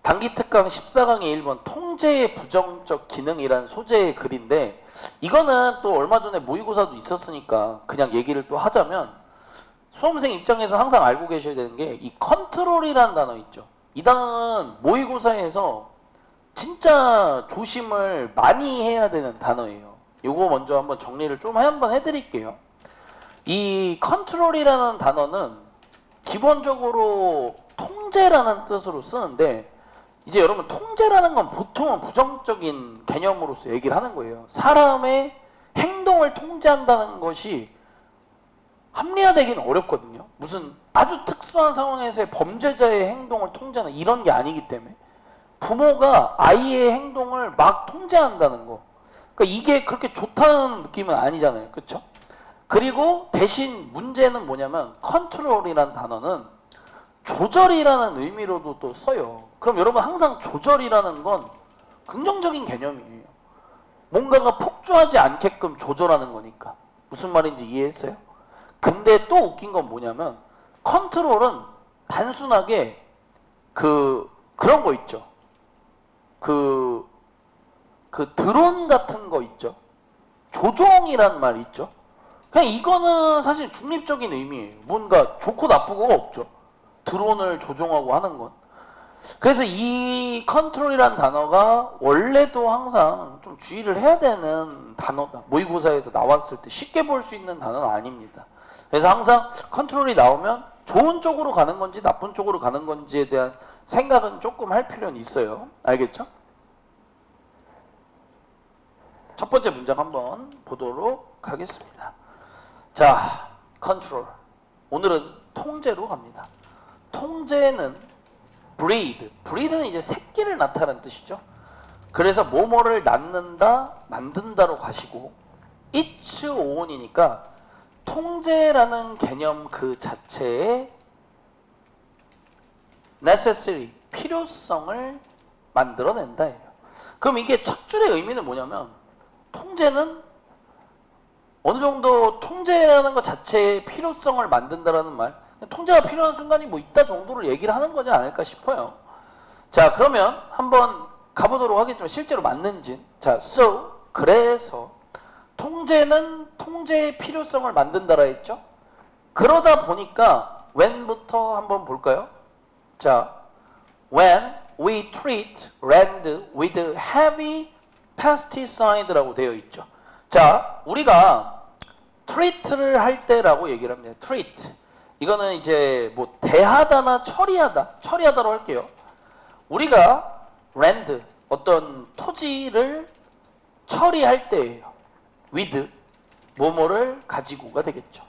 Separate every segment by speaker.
Speaker 1: 단기 특강 14강의 1번 통제의 부정적 기능이란 소재의 글인데, 이거는 또 얼마 전에 모의고사도 있었으니까 그냥 얘기를 또 하자면, 수험생 입장에서 항상 알고 계셔야 되는 게 이 컨트롤이라는 단어 있죠. 이 단어는 모의고사에서 진짜 조심을 많이 해야 되는 단어예요. 요거 먼저 한번 정리를 좀 한번 해드릴게요. 이 컨트롤이라는 단어는 기본적으로 통제라는 뜻으로 쓰는데, 이제 여러분 통제라는 건 보통은 부정적인 개념으로서 얘기를 하는 거예요. 사람의 행동을 통제한다는 것이 합리화되기는 어렵거든요. 무슨 아주 특수한 상황에서의 범죄자의 행동을 통제하는 이런 게 아니기 때문에, 부모가 아이의 행동을 막 통제한다는 거, 그러니까 이게 그렇게 좋다는 느낌은 아니잖아요. 그렇죠? 그리고 대신 문제는 뭐냐면, 컨트롤이라는 단어는 조절이라는 의미로도 또 써요. 그럼 여러분 항상 조절이라는 건 긍정적인 개념이에요. 뭔가가 폭주하지 않게끔 조절하는 거니까. 무슨 말인지 이해했어요? 근데 또 웃긴 건 뭐냐면, 컨트롤은 단순하게 그런 거 있죠. 그 드론 같은 거 있죠. 조종이란 말 있죠. 그냥 이거는 사실 중립적인 의미예요. 뭔가 좋고 나쁘고가 없죠. 드론을 조종하고 하는 건. 그래서 이 컨트롤이라는 단어가 원래도 항상 좀 주의를 해야 되는 단어다. 모의고사에서 나왔을 때 쉽게 볼 수 있는 단어는 아닙니다. 그래서 항상 컨트롤이 나오면 좋은 쪽으로 가는 건지 나쁜 쪽으로 가는 건지에 대한 생각은 조금 할 필요는 있어요. 알겠죠? 첫 번째 문장 한번 보도록 하겠습니다. 자, 컨트롤. 오늘은 통제로 갑니다. 통제는 breed. breed는 이제 새끼를 낳다는 뜻이죠. 그래서 뭐뭐를 낳는다, 만든다로 가시고, it's on이니까 통제라는 개념 그 자체에 necessary, 필요성을 만들어낸다예요. 그럼 이게 첫 줄의 의미는 뭐냐면, 통제는 어느 정도 통제라는 것 자체의 필요성을 만든다라는 말, 통제가 필요한 순간이 뭐 있다 정도를 얘기를 하는 거지 않을까 싶어요. 자, 그러면 한번 가보도록 하겠습니다. 실제로 맞는지. 자, so, 그래서 통제는 통제의 필요성을 만든다라 했죠. 그러다 보니까 when부터 한번 볼까요? 자, when we treat land with heavy pesticide라고 되어 있죠. 자, 우리가 treat를 할 때라고 얘기를 합니다. treat. 이거는 이제 뭐 대하다나 처리하다로 할게요. 우리가 land, 어떤 토지를 처리할 때예요. with, 뭐뭐를 가지고가 되겠죠.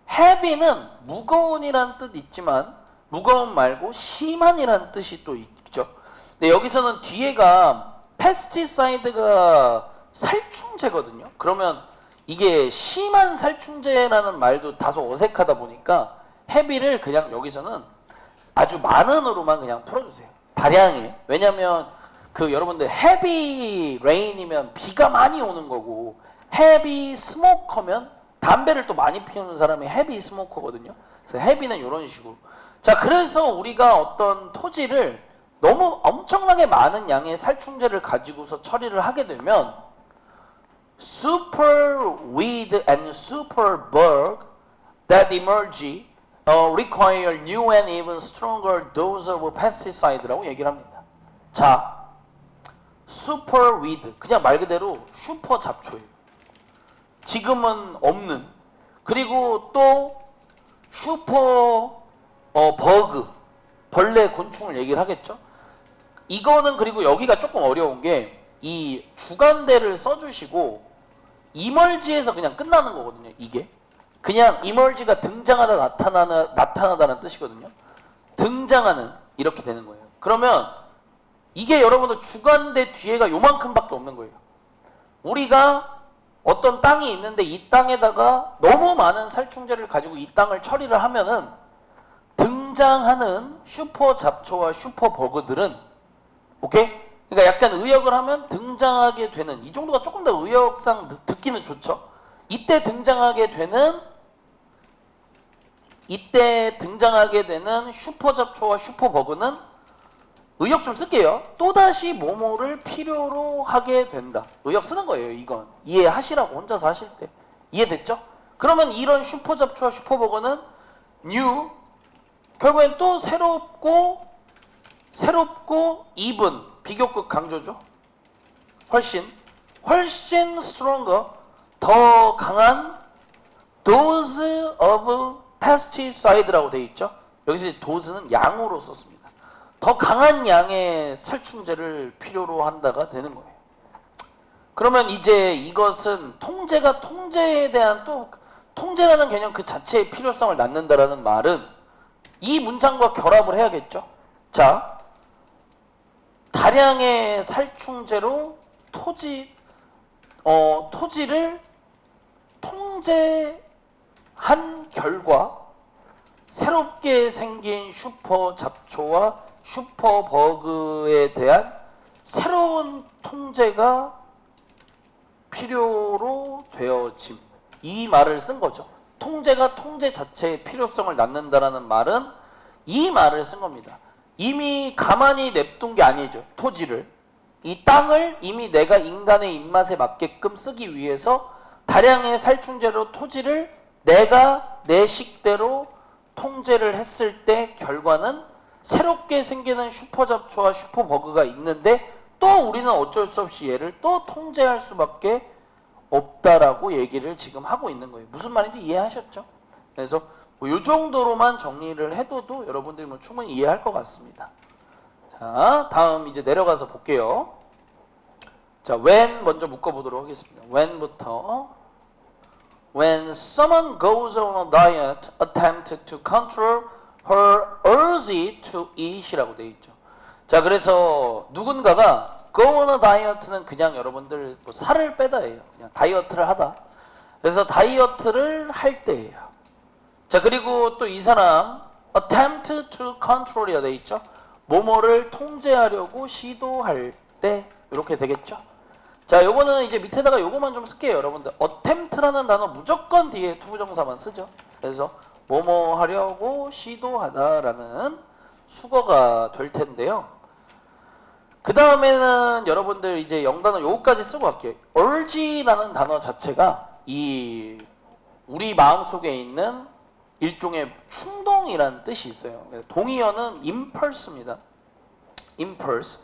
Speaker 1: heavy는 무거운이라는 뜻 있지만, 무거운 말고 심한이라는 뜻이 또 있죠. 근데 여기서는 뒤에가 pesticide가 살충제거든요. 그러면 이게 심한 살충제라는 말도 다소 어색하다 보니까 heavy를 그냥 여기서는 아주 많은으로만 그냥 풀어주세요. 다량의. 왜냐면 여러분들 heavy rain이면 비가 많이 오는 거고, heavy smoke면 담배를 또 많이 피우는 사람이 heavy smoker거든요. 그래서 heavy는 이런 식으로. 자, 그래서 우리가 어떤 토지를 너무 엄청나게 많은 양의 살충제를 가지고서 처리를 하게 되면 super weed and super bug that emerge require new and even stronger dose of pesticide라고 얘기를 합니다. 자, super weed, 그냥 말 그대로 슈퍼 잡초예요. 지금은 없는. 그리고 또 슈퍼 버그, 벌레, 곤충을 얘기를 하겠죠. 이거는 그리고 여기가 조금 어려운 게, 이 주간대를 써주시고 이멀지에서 그냥 끝나는 거거든요. 이게 그냥 이멀지가 등장하다 나타나다는 뜻이거든요. 등장하는, 이렇게 되는 거예요. 그러면 이게 여러분들 주간대 뒤에가 요만큼밖에 없는 거예요. 우리가 어떤 땅이 있는데 이 땅에다가 너무 많은 살충제를 가지고 이 땅을 처리를 하면은 등장하는 슈퍼 잡초와 슈퍼 버그들은, 오케이? 그러니까 약간 의역을 하면 등장하게 되는, 이 정도가 조금 더 의역상 듣기는 좋죠. 이때 등장하게 되는 슈퍼 잡초와 슈퍼 버그는 의역 좀 쓸게요. 또다시 뭐뭐를 필요로 하게 된다. 의역 쓰는 거예요. 이건 이해하시라고 혼자서 하실 때. 이해됐죠? 그러면 이런 슈퍼 잡초와 슈퍼버거는 new, 결국엔 또 새롭고 even, 비교급 강조죠. 훨씬 stronger, 더 강한 dose of pesticide라고 되어 있죠. 여기서 dose는 양으로 썼습니다. 더 강한 양의 살충제를 필요로 한다가 되는 거예요. 그러면 이제 이것은 통제가 통제에 대한 또 통제라는 개념 그 자체의 필요성을 낳는다라는 말은 이 문장과 결합을 해야겠죠. 자, 다량의 살충제로 토지를 통제한 결과 새롭게 생긴 슈퍼 잡초와 슈퍼 버그에 대한 새로운 통제가 필요로 되어짐. 이 말을 쓴 거죠. 통제가 통제 자체의 필요성을 낳는다라는 말은 이 말을 쓴 겁니다. 이미 가만히 냅둔 게 아니죠. 토지를. 이 땅을 이미 내가 인간의 입맛에 맞게끔 쓰기 위해서 다량의 살충제로 토지를 내가 내 식대로 통제를 했을 때 결과는 새롭게 생기는 슈퍼잡초와 슈퍼버그가 있는데 또 우리는 어쩔 수 없이 얘를 또 통제할 수밖에 없다라고 얘기를 지금 하고 있는 거예요. 무슨 말인지 이해하셨죠? 그래서 이 정도로만 정리를 해둬도 여러분들이 뭐 충분히 이해할 것 같습니다. 자, 다음 이제 내려가서 볼게요. 자, when 먼저 묶어보도록 하겠습니다. when부터 when someone goes on a diet, attempt to control her urge to eat이라고 되어 있죠. 자, 그래서 누군가가 go on a diet는 그냥 여러분들 뭐 살을 빼다예요. 그냥 다이어트를 하다. 그래서 다이어트를 할 때예요. 자, 그리고 또 이 사람 attempt to control이라 되어 있죠. 뭐뭐를 통제하려고 시도할 때 이렇게 되겠죠. 자, 요거는 이제 밑에다가 요거만 좀 쓸게요. 여러분들 attempt라는 단어 무조건 뒤에 투부정사만 쓰죠. 그래서 뭐뭐 하려고 시도하다라는 수거가 될 텐데요. 그 다음에는 여러분들 이제 영단어 요거까지 쓰고 갈게요. urge라는 단어 자체가 이 우리 마음속에 있는 일종의 충동이라는 뜻이 있어요. 동의어는 impulse입니다. impulse.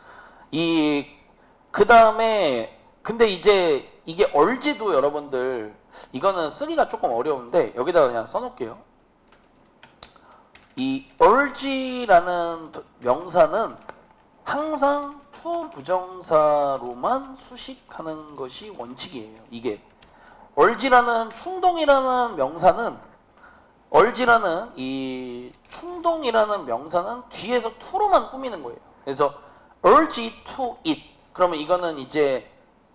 Speaker 1: 그 다음에 근데 이제 이게 urge도 여러분들 이거는 쓰기가 조금 어려운데 여기다가 그냥 써놓을게요. 이 urge라는 명사는 항상 to 부정사로만 수식하는 것이 원칙이에요. 이게 urge라는 충동이라는 명사는 urge라는 이 충동이라는 명사는 뒤에서 to로만 꾸미는 거예요. 그래서 urge to eat. 그러면 이거는 이제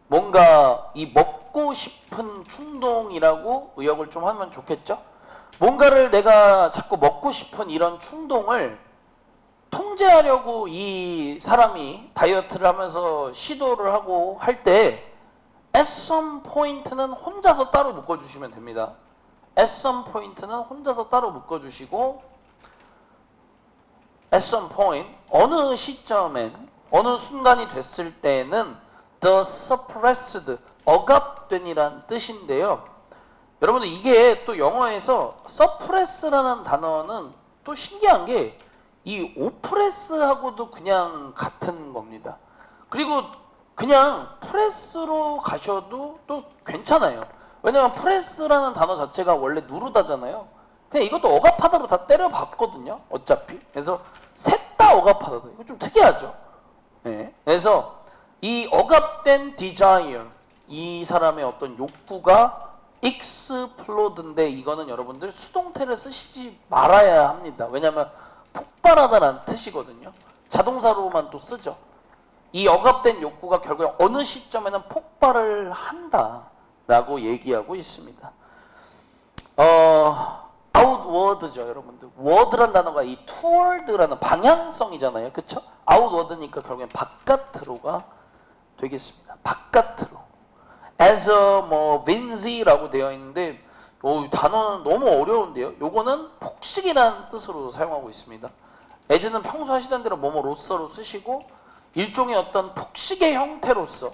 Speaker 1: 뭔가 이 먹고 싶은 충동이라고 의역을 좀 하면 좋겠죠? 뭔가를 내가 자꾸 먹고 싶은 이런 충동을 통제하려고 이 사람이 다이어트를 하면서 시도를 하고 할 때 at some point는 혼자서 따로 묶어주시면 됩니다. at some point는 혼자서 따로 묶어주시고 at some point 어느 시점엔 어느 순간이 됐을 때는 the suppressed 억압된이란 뜻인데요. 여러분들 이게 또 영어에서 suppress라는 단어는 또 신기한 게 이 오프레스하고도 그냥 같은 겁니다. 그리고 그냥 프레스로 가셔도 또 괜찮아요. 왜냐면 프레스라는 단어 자체가 원래 누르다잖아요. 그냥 이것도 억압하다로 다 때려봤거든요. 어차피. 그래서 셋 다 억압하다. 이거 좀 특이하죠. 네. 그래서 이 억압된 desire, 이 사람의 어떤 욕구가 explod인데 이거는 여러분들 수동태를 쓰시지 말아야 합니다. 왜냐면 폭발하다라는 뜻이거든요. 자동사로만 또 쓰죠. 이 억압된 욕구가 결국에 어느 시점에는 폭발을 한다라고 얘기하고 있습니다. outward죠, 여러분들. word란 단어가 이 toward라는 방향성이잖아요. 그쵸? outward니까 결국엔 바깥으로가 되겠습니다. 바깥으로. as a 뭐 winzy라고 되어 있는데 단어는 너무 어려운데요. 요거는 폭식이라는 뜻으로 사용하고 있습니다. as는 평소 하시던 대로 뭐뭐로서로 쓰시고 일종의 어떤 폭식의 형태로서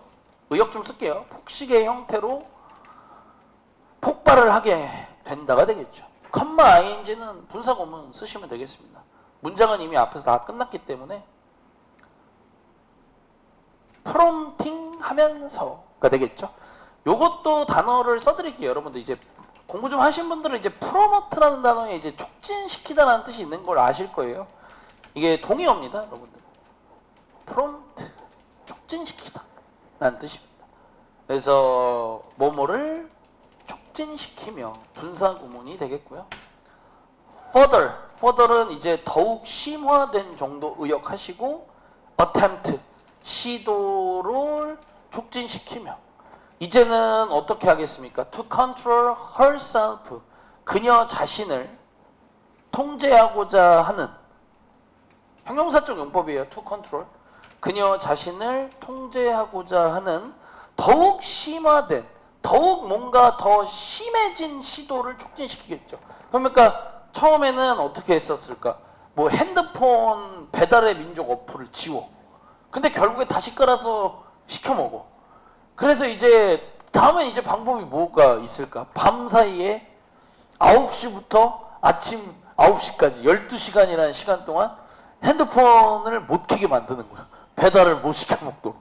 Speaker 1: 의역 좀 쓸게요. 폭식의 형태로 폭발을 하게 된다가 되겠죠. 컴마 ing는 분사구문 쓰시면 되겠습니다. 문장은 이미 앞에서 다 끝났기 때문에 프롬팅 하면서가 되겠죠. 요것도 단어를 써드릴게요. 여러분들 이제 공부 좀 하신 분들은 이제 프로모트라는 단어에 이제 촉진시키다라는 뜻이 있는 걸 아실 거예요. 이게 동의어입니다, 여러분들. 프롬트, 촉진시키다 라는 뜻입니다. 그래서 뭐뭐를 촉진시키며 분사구문이 되겠고요. further는 이제 더욱 심화된 정도 의역하시고 attempt, 시도를 촉진시키며 이제는 어떻게 하겠습니까? To control herself, 그녀 자신을 통제하고자 하는 형용사적 용법이에요. To control, 그녀 자신을 통제하고자 하는 더욱 심화된, 더욱 뭔가 더 심해진 시도를 촉진시키겠죠. 그러니까 처음에는 어떻게 했었을까? 뭐 핸드폰 배달의 민족 어플을 지워. 근데 결국에 다시 깔아서 시켜 먹어. 그래서 이제 다음엔 이제 방법이 뭐가 있을까? 밤 사이에 9시부터 아침 9시까지 12시간이라는 시간 동안 핸드폰을 못 켜게 만드는 거야. 배달을 못 시켜 먹도록.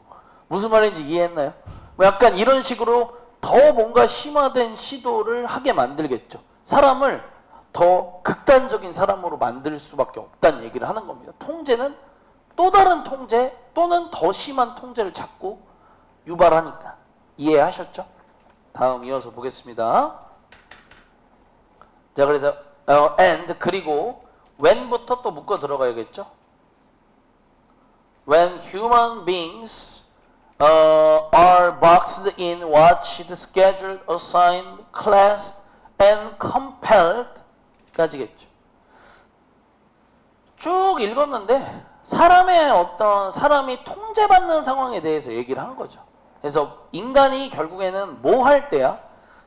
Speaker 1: 무슨 말인지 이해했나요? 뭐 약간 이런 식으로 더 뭔가 심화된 시도를 하게 만들겠죠. 사람을 더 극단적인 사람으로 만들 수밖에 없다는 얘기를 하는 겁니다. 통제는 또 다른 통제 또는 더 심한 통제를 자꾸 유발하니까. 이해하셨죠? 다음 이어서 보겠습니다. 자, 그래서 and 그리고 when부터 또 묶어 들어가야겠죠? When human beings are boxed in, watched, scheduled, assigned, classed, and compelled 까지겠죠. 쭉 읽었는데 사람이 통제받는 상황에 대해서 얘기를 한 거죠. 그래서 인간이 결국에는 뭐 할 때야?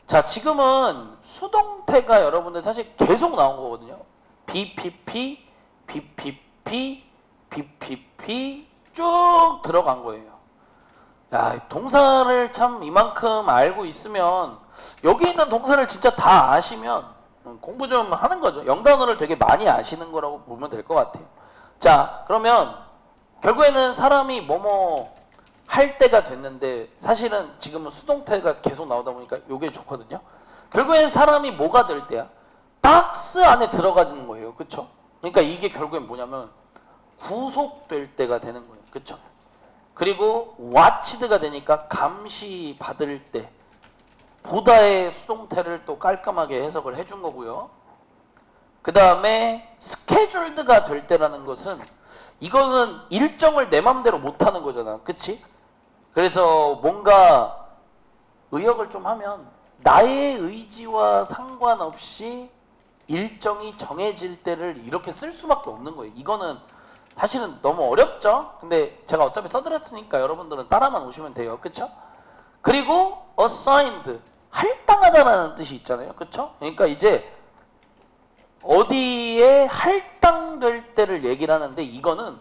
Speaker 1: 자, 지금은 수동태가 여러분들 사실 계속 나온 거거든요. BPP, BPP, BPP 쭉 들어간 거예요. 야, 동사를 참 이만큼 알고 있으면 여기 있는 동사를 진짜 다 아시면 공부 좀 하는 거죠. 영단어를 되게 많이 아시는 거라고 보면 될 것 같아요. 자, 그러면 결국에는 사람이 뭐뭐 할 때가 됐는데 사실은 지금은 수동태가 계속 나오다 보니까 이게 좋거든요. 결국엔 사람이 뭐가 될 때야? 박스 안에 들어가는 거예요. 그쵸? 그러니까 이게 결국엔 뭐냐면 구속될 때가 되는 거예요. 그쵸? 그리고 watched가 되니까 감시받을 때 보다의 수동태를 또 깔끔하게 해석을 해준 거고요. 그 다음에 scheduled가 될 때라는 것은 이거는 일정을 내 맘대로 못하는 거잖아. 그치? 그래서 뭔가 의역을 좀 하면 나의 의지와 상관없이 일정이 정해질 때를 이렇게 쓸 수밖에 없는 거예요. 이거는 사실은 너무 어렵죠? 근데 제가 어차피 써드렸으니까 여러분들은 따라만 오시면 돼요. 그쵸? 그리고 assigned, 할당하다라는 뜻이 있잖아요. 그쵸? 그러니까 이제 어디에 할당될 때를 얘기를 하는데 이거는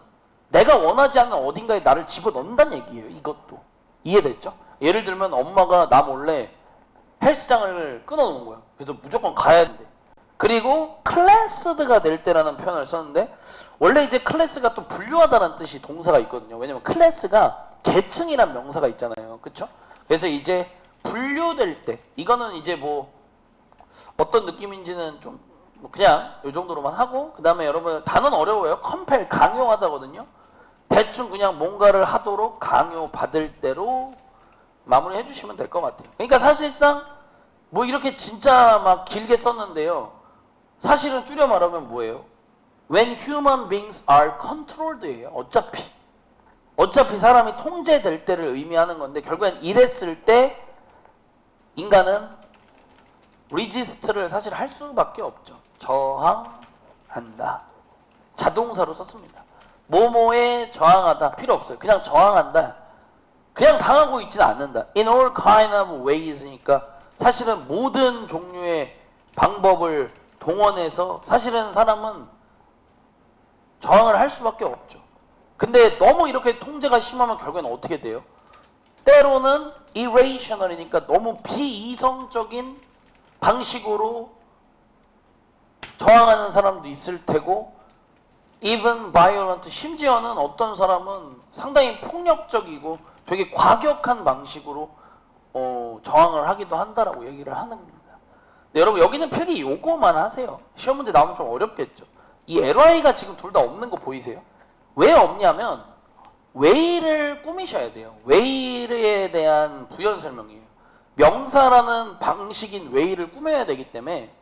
Speaker 1: 내가 원하지 않는 어딘가에 나를 집어넣는다는 얘기예요. 이것도. 이해됐죠? 예를 들면 엄마가 나 몰래 헬스장을 끊어놓은 거야. 그래서 무조건 가야 돼. 그리고 클래스드가 될 때라는 표현을 썼는데 원래 이제 클래스가 또 분류하다는 뜻이 동사가 있거든요. 왜냐면 클래스가 계층이란 명사가 있잖아요. 그쵸? 그래서 이제 분류될 때 이거는 이제 뭐 어떤 느낌인지는 좀 그냥 이 정도로만 하고 그 다음에 여러분 단어는 어려워요. 컴펠, 강요하다거든요. 대충 그냥 뭔가를 하도록 강요받을 대로 마무리 해주시면 될 것 같아요. 그러니까 사실상 뭐 이렇게 진짜 막 길게 썼는데요. 사실은 줄여 말하면 뭐예요? When human beings are controlled예요. 어차피 사람이 통제될 때를 의미하는 건데 결국엔 이랬을 때 인간은 resist를 사실 할 수밖에 없죠. 저항한다. 자동사로 썼습니다. 뭐뭐에 저항하다 필요 없어요. 그냥 저항한다. 그냥 당하고 있지는 않는다. In all kind of ways니까 사실은 모든 종류의 방법을 동원해서 사실은 사람은 저항을 할 수밖에 없죠. 근데 너무 이렇게 통제가 심하면 결국에는 어떻게 돼요? 때로는 irrational이니까 너무 비이성적인 방식으로 저항하는 사람도 있을 테고 even violent, 심지어는 어떤 사람은 상당히 폭력적이고 되게 과격한 방식으로 저항을 하기도 한다라고 얘기를 하는 겁니다. 네, 여러분 여기는 필기 요거만 하세요. 시험 문제 나오면 좀 어렵겠죠. 이 LI가 지금 둘 다 없는 거 보이세요? 왜 없냐면 way를 꾸미셔야 돼요. way에 대한 부연 설명이에요. 명사라는 방식인 way를 꾸며야 되기 때문에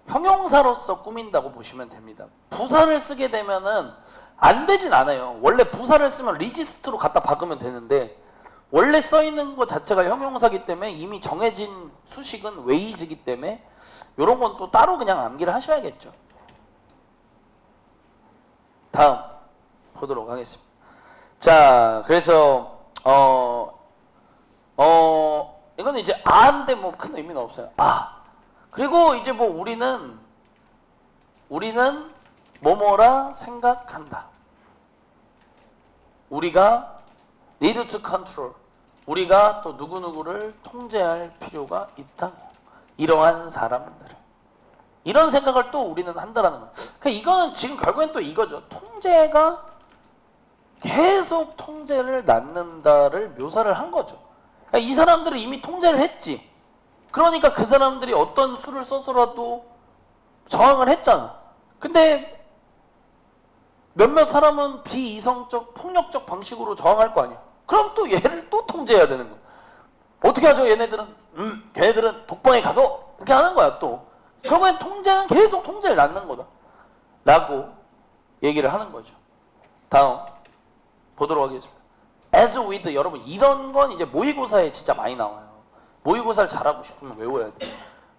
Speaker 1: 형용사로서 꾸민다고 보시면 됩니다. 부사를 쓰게 되면은 안 되진 않아요. 원래 부사를 쓰면 리지스트로 갖다 박으면 되는데 원래 써 있는 것 자체가 형용사기 때문에 이미 정해진 수식은 way이기 때문에 이런 건 또 따로 그냥 암기를 하셔야겠죠. 다음 보도록 하겠습니다. 자, 그래서 이거는 이제 아인데 뭐 큰 의미는 없어요. 그리고 이제 뭐 우리는 뭐뭐라 생각한다. 우리가 need to control. 우리가 또 누구누구를 통제할 필요가 있다. 이러한 사람들. 이런 생각을 또 우리는 한다라는 거예요. 그러니까 이거는 지금 결국엔 또 이거죠. 통제가 계속 통제를 낳는다를 묘사를 한 거죠. 그러니까 이 사람들은 이미 통제를 했지. 그러니까 그 사람들이 어떤 수를 써서라도 저항을 했잖아. 근데 몇몇 사람은 비이성적, 폭력적 방식으로 저항할 거 아니야. 그럼 또 얘를 또 통제해야 되는 거야. 어떻게 하죠? 얘네들은 걔네들은 독방에 가도 이렇게 하는 거야 또. 결국엔 통제는 계속 통제를 낳는 거다 라고 얘기를 하는 거죠. 다음 보도록 하겠습니다. as with. 여러분 이런 건 이제 모의고사에 진짜 많이 나와요. 모의고사를 잘하고 싶으면 외워야 돼요.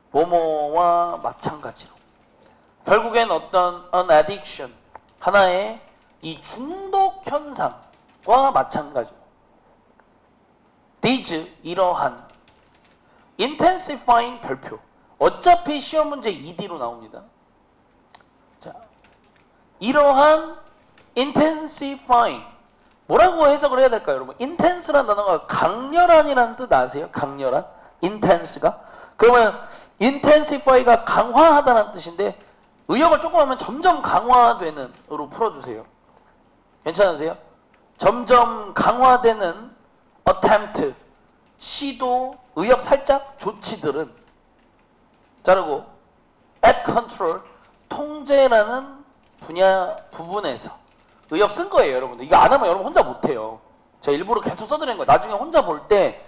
Speaker 1: 뭐뭐와 마찬가지로. 결국엔 어떤 an addiction, 하나의 이 중독 현상과 마찬가지로. these, 이러한. intensifying 별표. 어차피 시험 문제 ED로 나옵니다. 자, 이러한 intensifying. 뭐라고 해석을 해야 될까요, 여러분? intense라는 단어가 강렬한이라는 뜻 아세요? 강렬한? intense가? 그러면 intensify가 강화하다는 뜻인데 의역을 조금 하면 점점 강화되는 으로 풀어주세요. 괜찮으세요? 점점 강화되는 attempt, 시도, 의역 살짝, 조치들은 자르고 at control, 통제라는 부분에서 의역 쓴 거예요, 여러분들. 이거 안 하면 여러분 혼자 못해요. 제가 일부러 계속 써드리는 거예요. 나중에 혼자 볼 때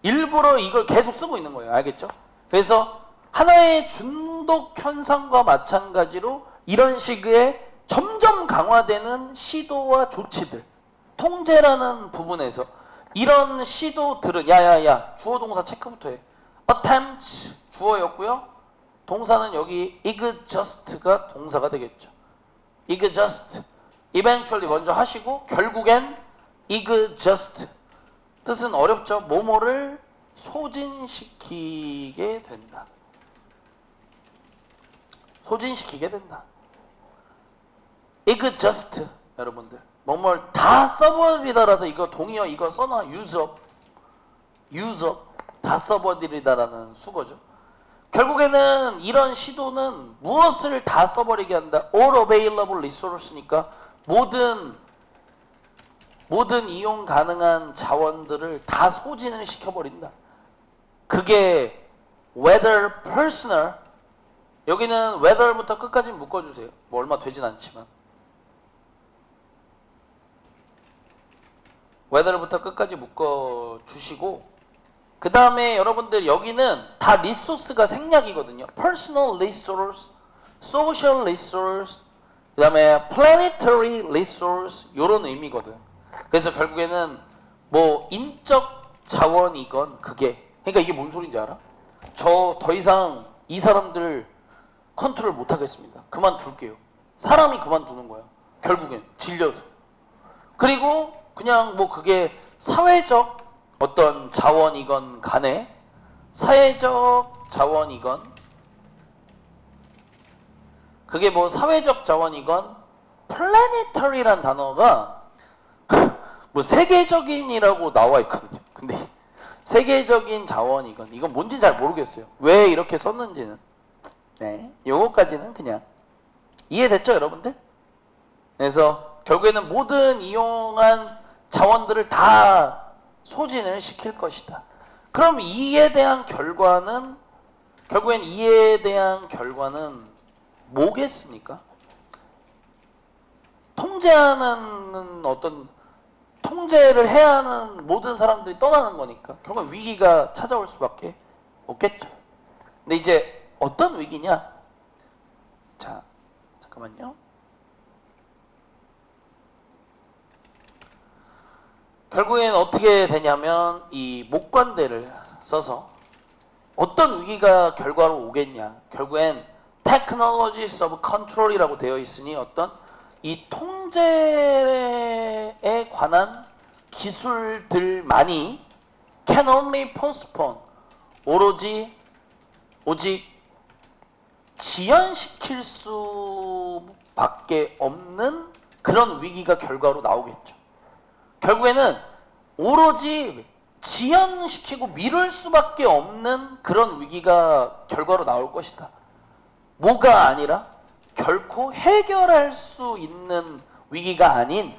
Speaker 1: 일부러 이걸 계속 쓰고 있는 거예요. 알겠죠? 그래서 하나의 중독 현상과 마찬가지로 이런 식의 점점 강화되는 시도와 조치들, 통제라는 부분에서 이런 시도들은 야야야 주어 동사 체크부터 해. attempt 주어였고요. 동사는 여기 exhaust가 동사가 되겠죠. exhaust, eventually 먼저 하시고 결국엔 exhaust. 뜻은 어렵죠. 뭐뭐를 소진시키게 된다. 소진시키게 된다. exhaust 여러분들. 뭐뭘 다 써버리다라서 이거 동의어 이거 써놔. use up 다 써버리다라는 수거죠. 결국에는 이런 시도는 무엇을 다 써버리게 한다. all available resource니까 모든 이용 가능한 자원들을 다 소진을 시켜버린다. 그게 whether personal, 여기는 whether부터 끝까지 묶어주세요. 뭐 얼마 되진 않지만 whether부터 끝까지 묶어주시고 그 다음에 여러분들 여기는 다 리소스가 생략이거든요. personal resource, social resource, 그 다음에 planetary resource 이런 의미거든. 그래서 결국에는 뭐 인적 자원이건 그게, 그러니까 이게 뭔 소린지 알아? 저 더 이상 이 사람들 컨트롤 못 하겠습니다. 그만둘게요. 사람이 그만두는 거야. 결국엔 질려서. 그리고 그냥 뭐 그게 사회적 어떤 자원이건 간에, 사회적 자원이건 그게 뭐 사회적 자원이건 planetary란 단어가 뭐 세계적인이라고 나와 있거든요. 근데 세계적인 자원이건 이건 뭔지 잘 모르겠어요. 왜 이렇게 썼는지는. 네, 요거까지는 그냥 이해됐죠, 여러분들? 그래서 결국에는 모든 이용한 자원들을 다 소진을 시킬 것이다. 그럼 이에 대한 결과는 결국엔 이에 대한 결과는 뭐겠습니까? 통제하는 어떤 통제를 해야 하는 모든 사람들이 떠나는 거니까 결국 위기가 찾아올 수밖에 없겠죠. 근데 이제 어떤 위기냐? 자, 잠깐만요. 결국엔 어떻게 되냐면 이 목관대를 써서 어떤 위기가 결과로 오겠냐. 결국엔 Technologies of Control이라고 되어 있으니 어떤 이 통제에 관한 기술들만이 can only postpone 오직 지연시킬 수밖에 없는 그런 위기가 결과로 나오겠죠. 결국에는 오로지 지연시키고 미룰 수밖에 없는 그런 위기가 결과로 나올 것이다. 뭐가 아니라 결코 해결할 수 있는 위기가 아닌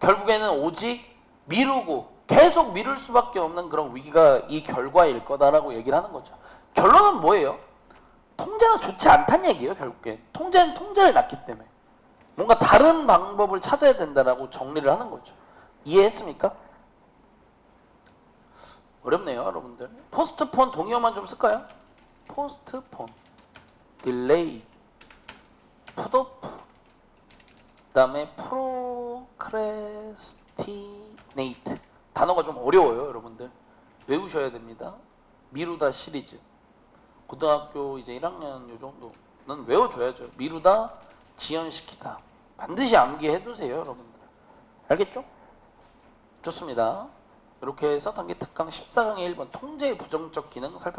Speaker 1: 결국에는 오직 미루고 계속 미룰 수밖에 없는 그런 위기가 이 결과일 거다라고 얘기를 하는 거죠. 결론은 뭐예요? 통제는 좋지 않다는 얘기예요. 결국에 통제는 통제를 낳기 때문에 뭔가 다른 방법을 찾아야 된다라고 정리를 하는 거죠. 이해했습니까? 어렵네요, 여러분들. 포스트폰 동의어만 좀 쓸까요? 포스트폰, 딜레이, 풋오프, 그 다음에 프로크레스티네이트. 단어가 좀 어려워요, 여러분들. 외우셔야 됩니다. 미루다 시리즈. 고등학교 이제 1학년 요 정도는 외워줘야죠. 미루다, 지연시키다. 반드시 암기해두세요, 여러분들. 알겠죠? 좋습니다. 이렇게 해서 단기 특강 14강의 1번 통제의 부정적 기능 살펴봤습니다.